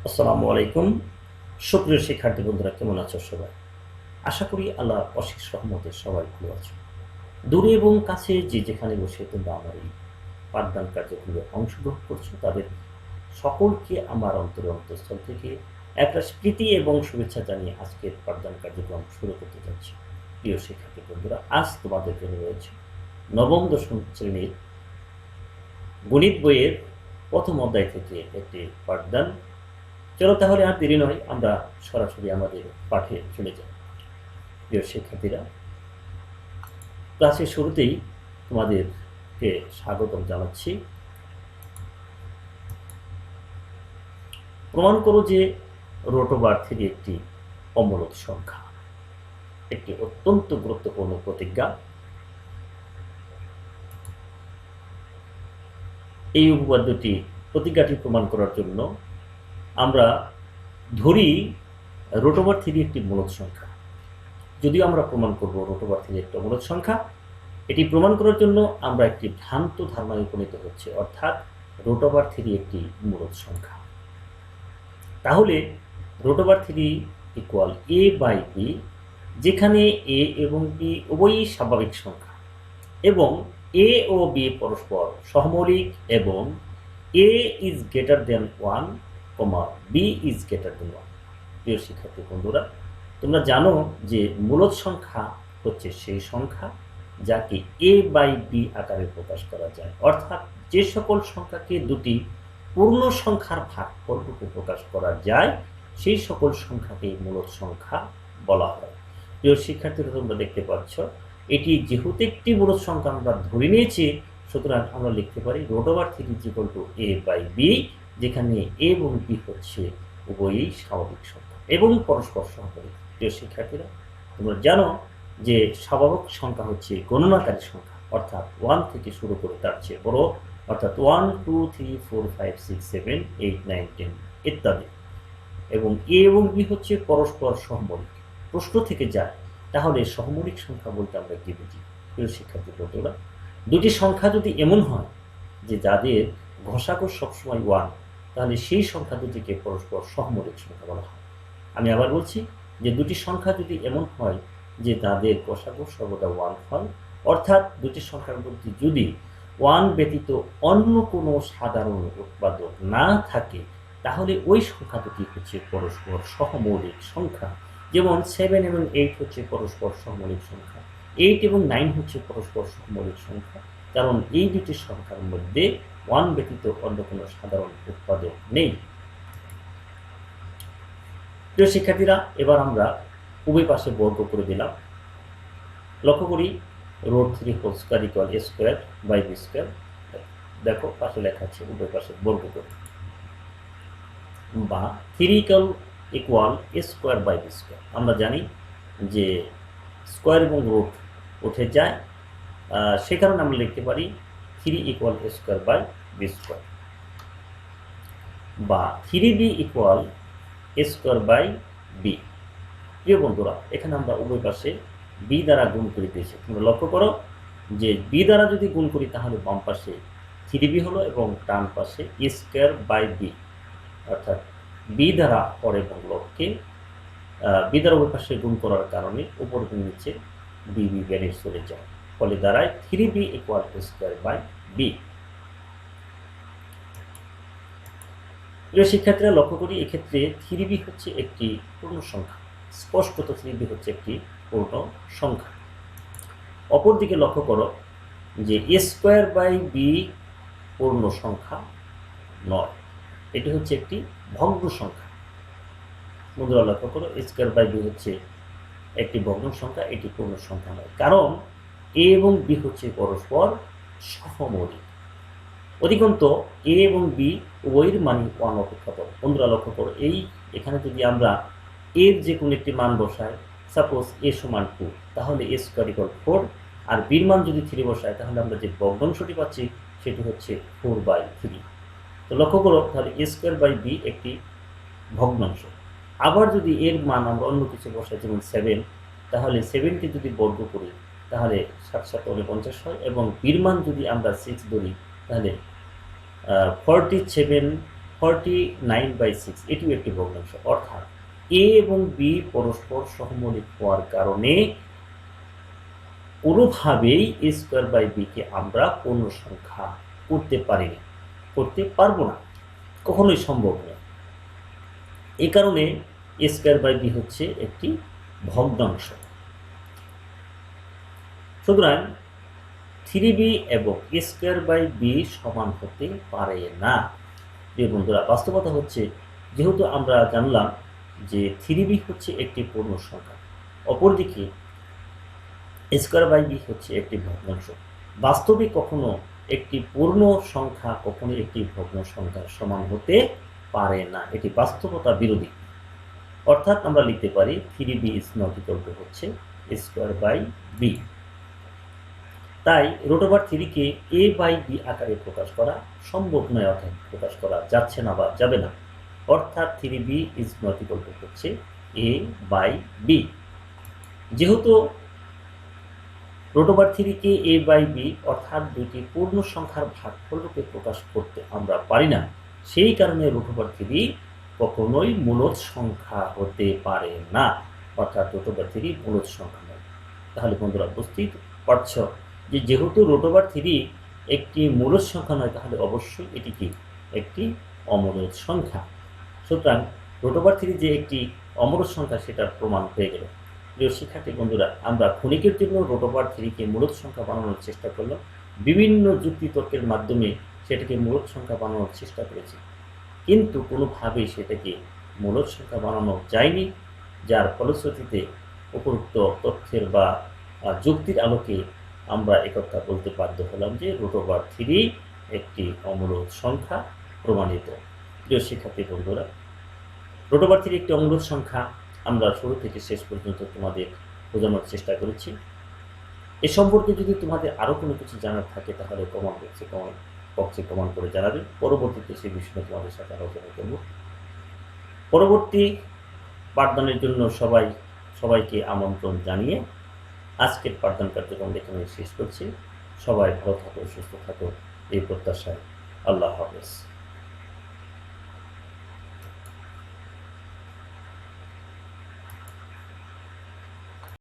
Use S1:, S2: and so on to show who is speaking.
S1: আসসালামু আলাইকুম। সুপ্রিয় শিক্ষার্থী বন্ধুরা, কেমন আছো সবাই? আশা করি আল্লাহর অশেষ রহমতে সবাই ভালো আছো। দূরে এবং কাছে যে যেখানে বসে তোমরা আমার এই পাঠদান কার্যক্রমে অংশগ্রহণ করছো, তাদের সকলকে আমার অন্তঃস্থল থেকে একটা প্রীতি এবং শুভেচ্ছা জানিয়ে আজকের পাঠদান কার্যক্রম শুরু করতে যাচ্ছি। প্রিয় শিক্ষার্থী বন্ধুরা, আজ তোমাদের জন্য রয়েছে নবম দশম শ্রেণীর গণিত বইয়ের প্রথম অধ্যায় থেকে একটি পাঠদান। চলো তাহলে আর দেরি নয়, আমরা সরাসরি আমাদের পাঠে চলে যাই। প্রিয় শিক্ষার্থীরা, ক্লাসের শুরুতেই তোমাদেরকে স্বাগতম জানাচ্ছি। প্রমাণ করো যে রোটোবার্থের একটি অমূলত সংখ্যা। একটি অত্যন্ত গুরুত্বপূর্ণ প্রতিজ্ঞা। এই উপপাদ্যটি প্রতিজ্ঞাটি প্রমাণ করার জন্য আমরা ধরি রোটোবার্থ একটি মূলত সংখ্যা। যদিও আমরা প্রমাণ করব রোটোবার্থ একটি অমূলত সংখ্যা, এটি প্রমাণ করার জন্য আমরা একটি ভ্রান্ত ধারণায় উপনীত হচ্ছে, অর্থাৎ রোটোবার্থ একটি মূলত সংখ্যা। তাহলে রোটোবার্থ ইকুয়াল এ বাই বি, যেখানে এ এবং বি উভয়ই স্বাভাবিক সংখ্যা এবং এ ও বি পরস্পর সহমৌলিক এবং a is greater than 1, b is greater than 1। প্রিয় শিক্ষার্থী বন্ধুরা, তোমরা জানো যে মূলত সংখ্যা হচ্ছে সেই সংখ্যা যাকে এ বাই বি আকারে প্রকাশ করা যায়, অর্থাৎ যে সকল সংখ্যাকে দুটি পূর্ণ সংখ্যার ভাগফল রূপে প্রকাশ করা যায় সেই সকল সংখ্যাকে মূলত সংখ্যা বলা হয়। প্রিয় শিক্ষার্থীরা, তোমরা দেখতে পাচ্ছ এটি যেহেতু একটি মূলত সংখ্যা আমরা ধরে নিয়েছি, সুতরাং আমরা লিখতে পারি রোটোবার্থ is equal to a by b, যেখানে এ এবং বি হচ্ছে উভয়ই স্বাভাবিক সংখ্যা এবং পরস্পর সহমৌলিক। প্রিয় শিক্ষার্থীরা, তোমরা জানো যে স্বাভাবিক সংখ্যা হচ্ছে গণনাকারী সংখ্যা, অর্থাৎ 1 থেকে শুরু করে তার চেয়ে বড়, অর্থাৎ 1, 2, 3, 4, 5, 6, 7, 8, 9, 10 ইত্যাদি। এবং এ এবং বি হচ্ছে পরস্পর সহমৌলিক। প্রশ্ন থেকে যায় তাহলে সহমৌলিক সংখ্যা বলতে আমরা কি বুঝি? প্রিয় শিক্ষার্থী বন্ধুরা, দুটি সংখ্যা যদি এমন হয় যে যাদের ঘষাঘ সবসময় 1, তাহলে সেই সংখ্যা দুটিকে পরস্পর সহমৌলিক সংখ্যা বলা হয়। আমি আবার বলছি যে দুটি সংখ্যা যদি এমন হয় যে তাদের ঘষাঘ সর্বদা 1 হয়, অর্থাৎ দুটি সংখ্যার মধ্যে যদি 1 ব্যতীত অন্য কোনো সাধারণ উৎপাদক না থাকে, তাহলে ওই সংখ্যা দুটি হচ্ছে পরস্পর সহমৌলিক সংখ্যা। যেমন 7 এবং 8 হচ্ছে পরস্পর সহমৌলিক সংখ্যা, 8 এবং 9 হচ্ছে পরস্পর সহমৌলিক সংখ্যা, কারণ এই দুটি সংখ্যার মধ্যে 1 ব্যতীত অন্য কোনো সাধারণ উৎপাদক নেই। প্রিয় শিক্ষার্থীরা, এবার আমরা উভয় পাশে বর্গ করে দিলাম। লক্ষ্য করি √3 whole square equal a square by b square. দেখো পাশে লেখা আছে উভয় পাশে বর্গ করে, বা 3 equal a square by b square. আমরা জানি যে স্কয়ার এবং রুট উঠে যায়, সে কারণে আমরা লিখতে পারি 3 equal a square by b square, বা 3b equal a square by b. প্রিয় বন্ধুরা, এখানে আমরা উভয় পাশে বি দ্বারা গুণ করে দিয়েছি। তোমরা লক্ষ্য করো যে বি দ্বারা যদি গুণ করি তাহলে বাম পাশে 3b হলো এবং ডান পাশে এ স্কয়ার বাই বি, অর্থাৎ বি দ্বারা হর এবং লবকে বি দ্বারা উভয় পাশে গুণ করার কারণে উপর নিচে বি বেড়ে চলে যায়, ফলে দাঁড়ায় 3b equal a square by b. প্রিয় শিক্ষার্থীরা, লক্ষ্য করি এক্ষেত্রে 3b হচ্ছে একটি পূর্ণ সংখ্যা, স্পষ্টত 3b হচ্ছে একটি পূর্ণ সংখ্যা। অপরদিকে লক্ষ্য করো যে এ স্কয়ার বাই বি পূর্ণ সংখ্যা নয়, এটি হচ্ছে একটি ভগ্ন সংখ্যা। বন্ধুরা লক্ষ্য করো, এ স্কয়ার বাই বি হচ্ছে একটি ভগ্ন সংখ্যা, এটি পূর্ণ সংখ্যা নয়, কারণ এ এবং বি হচ্ছে পরস্পর সহমৌলিক। অধিকন্ত এ এবং বি উভয়ের মানই 1 অপেক্ষা করে। বন্ধুরা লক্ষ্য করো, এখানে যদি আমরা এর যে কোনো একটি মান বসাই, সাপোজ এ সমান 2, তাহলে এ স্কয়ার ইকুয়াল 4, আর বির মান যদি 3 বসাই, তাহলে আমরা যে ভগ্নাংশটি পাচ্ছি সেটি হচ্ছে 4/3। তো লক্ষ্য করো, তাহলে এ স্কয়ার বাই বি একটি ভগ্নাংশ। আবার যদি এর মান আমরা অন্য কিছু বসাই, যেমন 7, তাহলে 7কে যদি বর্গ করি তাহলে 7 7 49 হয়, এবং বির মান যদি আমরা 6 ধরি তাহলে 47 49/6 এটিও একটি ভগ্নাংশ। অর্থাৎ এ এবং বি পরস্পর সহমৌলিক হওয়ার কারণে কোনোভাবেই এ স্কোয়ার বাই বিকে আমরা পূর্ণ সংখ্যা করতে পারি না, করতে পারবো না, কখনোই সম্ভব নয়। এই কারণে এ স্কোয়ার বাই বি হচ্ছে একটি ভগ্নাংশ। সুতরাং 3b এবং এ স্কোয়ার বাই বি সমান হতে পারে না। প্রিয় বন্ধুরা, বাস্তবতা হচ্ছে যেহেতু আমরা জানলাম যে 3b হচ্ছে একটি পূর্ণ সংখ্যা, অপরদিকে এ স্কোয়ার বাই বি হচ্ছে একটি ভগ্নাংশ। বাস্তবে কখনো একটি পূর্ণ সংখ্যা কখনো একটি ভগ্ন সংখ্যার সমান হতে পারে না, এটি বাস্তবতা বিরোধী। অর্থাৎ আমরা লিখতে পারি 3b is not equal to হচ্ছে এ স্কোয়ার বাই বি। তাই √3 কে a বাই বি আকারে প্রকাশ করা সম্ভব নয়, অর্থাৎ প্রকাশ করা যাচ্ছে না বা যাবে না। অর্থাৎ 3b is not equal to হচ্ছে a বাই বি। যেহেতু √3 কে a বাই বি অর্থাৎ দুইটি পূর্ণ সংখ্যার ভাগফলরূপে প্রকাশ করতে আমরা পারি না, সেই কারণে √3 কখনোই মূলদ সংখ্যা হতে পারে না, অর্থাৎ √3 মূলদ সংখ্যা নয়। তাহলে বন্ধুরা বুঝতেই পারছ যে যেহেতু √3 একটি মূলদ সংখ্যা নয়, তাহলে অবশ্যই এটি কি একটি অমূলদ সংখ্যা। সুতরাং √3 যে একটি অমূলদ সংখ্যা সেটার প্রমাণ হয়ে গেল। প্রিয় শিক্ষার্থী বন্ধুরা, আমরা ক্ষণিকের জন্য √3 মূলদ সংখ্যা বানানোর চেষ্টা করলাম, বিভিন্ন যুক্তিতর্কের মাধ্যমে সেটাকে মূলদ সংখ্যা বানানোর চেষ্টা করেছি, কিন্তু কোনোভাবেই সেটাকে মূলদ সংখ্যা বানানো যায়নি, যার ফলশ্রুতিতে উপরোক্ত তথ্যের বা যুক্তির আলোকে আমরা একথা বলতে বাধ্য হলাম যে √3 একটি অমূলদ সংখ্যা প্রমাণিত। প্রিয় শিক্ষার্থী বন্ধুরা, √3 একটি অমূলদ সংখ্যা আমরা শুরু থেকে শেষ পর্যন্ত তোমাদের বোঝানোর চেষ্টা করেছি। এ সম্পর্কে যদি তোমাদের আরও কোনো কিছু জানার থাকে তাহলে কমেন্ট বক্সে কমেন্ট করে জানাবে। পরবর্তীতে সেই বিষয়ে তোমাদের সাথে আলোচনা করব। পরবর্তী পাঠদানের জন্য সবাইকে আমন্ত্রণ জানিয়ে আজকের পাঠদান কার্যক্রম এখানে শেষ করছি। সবাই ভালো থাকো, সুস্থ থাকো এই প্রত্যাশায়। আল্লাহ হাফেজ।